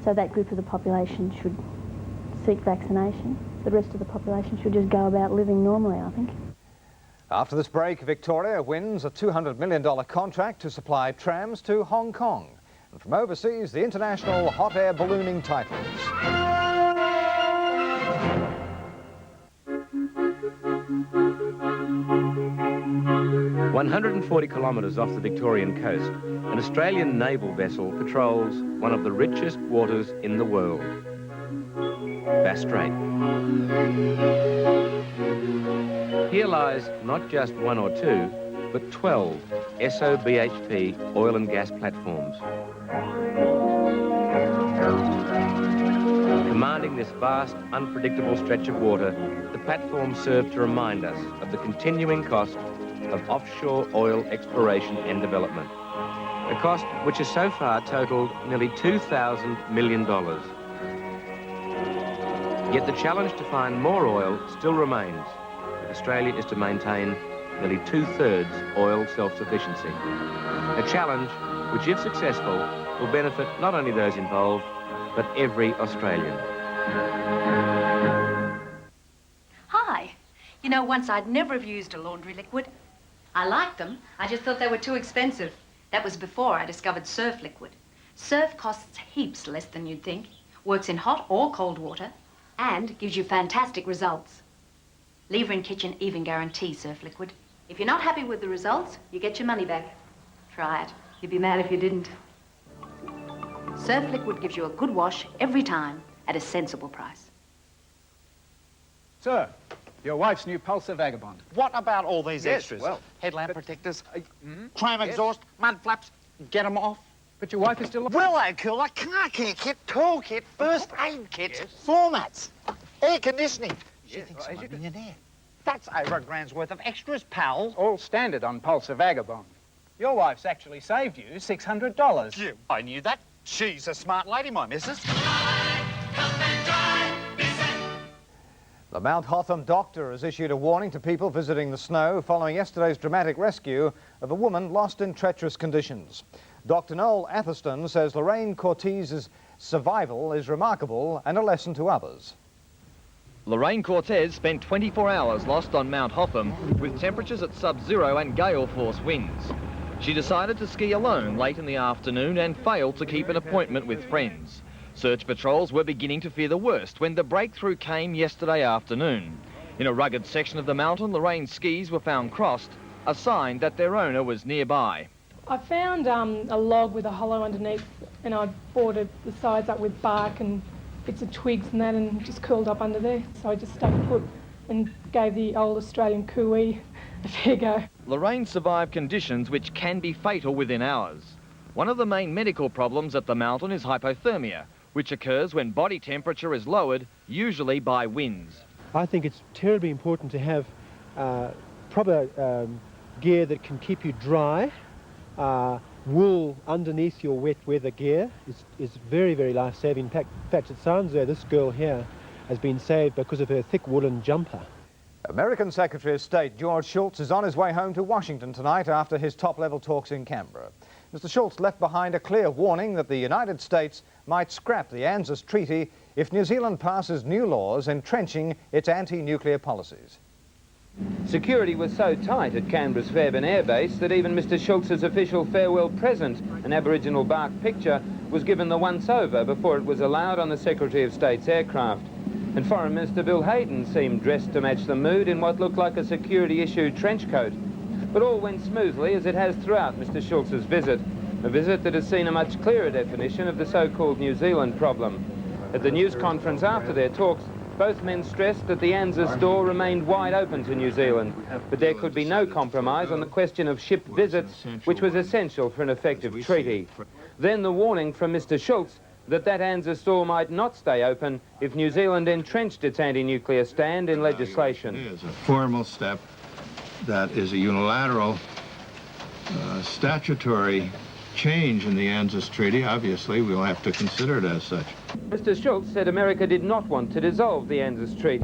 So that group of the population should seek vaccination. The rest of the population should just go about living normally, I think. After this break, Victoria wins a $200 million contract to supply trams to Hong Kong. And from overseas, the international hot air ballooning titles. 140 kilometres off the Victorian coast, an Australian naval vessel patrols one of the richest waters in the world, Bass Strait. Here lies not just one or two, but 12 SO-BHP oil and gas platforms. Commanding this vast, unpredictable stretch of water, the platforms serve to remind us of the continuing cost of offshore oil exploration and development, a cost which has so far totaled nearly $2,000 million. Yet the challenge to find more oil still remains if Australia is to maintain nearly 2/3 oil self-sufficiency. A challenge which, if successful, will benefit not only those involved, but every Australian. Hi. You know, once I'd never have used a laundry liquid. I liked them. I just thought they were too expensive. That was before I discovered Surf liquid. Surf costs heaps less than you'd think, works in hot or cold water, and gives you fantastic results. Lever in kitchen even guarantee Surf liquid. If you're not happy with the results, you get your money back. Try it. You'd be mad if you didn't. Surf liquid gives you a good wash every time at a sensible price. Sir, your wife's new Pulsar Vagabond. What about all these Yes, extras? well, Headlamp protectors, tram exhaust, mud flaps, get them off. But your wife is still... Willow cooler, car care kit, tool kit, first aid kits, floor mats, air conditioning. She thinks I'm a millionaire. That's over $1,000's worth of extras, pal. All standard on Pulsar Vagabond. Your wife's actually saved you $600. Yeah, I knew that. She's a smart lady, my missus. The Mount Hotham doctor has issued a warning to people visiting the snow following yesterday's dramatic rescue of a woman lost in treacherous conditions. Dr. Noel Atherston says Lorraine Cortez's survival is remarkable and a lesson to others. Lorraine Cortez spent 24 hours lost on Mount Hotham with temperatures at sub-zero and gale force winds. She decided to ski alone late in the afternoon and failed to keep an appointment with friends. Search patrols were beginning to fear the worst when the breakthrough came yesterday afternoon. In a rugged section of the mountain, Lorraine's skis were found crossed, a sign that their owner was nearby. I found a log with a hollow underneath, and I boarded the sides up with bark and bits of twigs and that, and just curled up under there. So I just stuck put and gave the old Australian cooee a fair go. Lorraine survived conditions which can be fatal within hours. One of the main medical problems at the mountain is hypothermia, which occurs when body temperature is lowered, usually by winds. I think it's terribly important to have proper gear that can keep you dry. Wool underneath your wet weather gear is very, very life-saving. In fact, it sounds though this girl here has been saved because of her thick woolen jumper. American Secretary of State George Shultz is on his way home to Washington tonight after his top-level talks in Canberra. Mr. Shultz left behind a clear warning that the United States might scrap the ANZUS treaty if New Zealand passes new laws entrenching its anti-nuclear policies. Security was so tight at Canberra's Fairbairn Air Base that even Mr. Schultz's official farewell present, an Aboriginal bark picture, was given the once-over before it was allowed on the Secretary of State's aircraft. And Foreign Minister Bill Hayden seemed dressed to match the mood in what looked like a security-issue trench coat. But all went smoothly, as it has throughout Mr. Schultz's visit, a visit that has seen a much clearer definition of the so-called New Zealand problem. At the news conference after their talks, both men stressed that the ANZUS door remained wide open to New Zealand, but there could be no compromise on the question of ship visits, which was essential for an effective treaty. Then the warning from Mr. Schultz that ANZUS door might not stay open if New Zealand entrenched its anti-nuclear stand in legislation. It is a formal step that is a unilateral statutory change in the ANZUS treaty. Obviously, we'll have to consider it as such. Mr. Schultz said America did not want to dissolve the ANZUS treaty.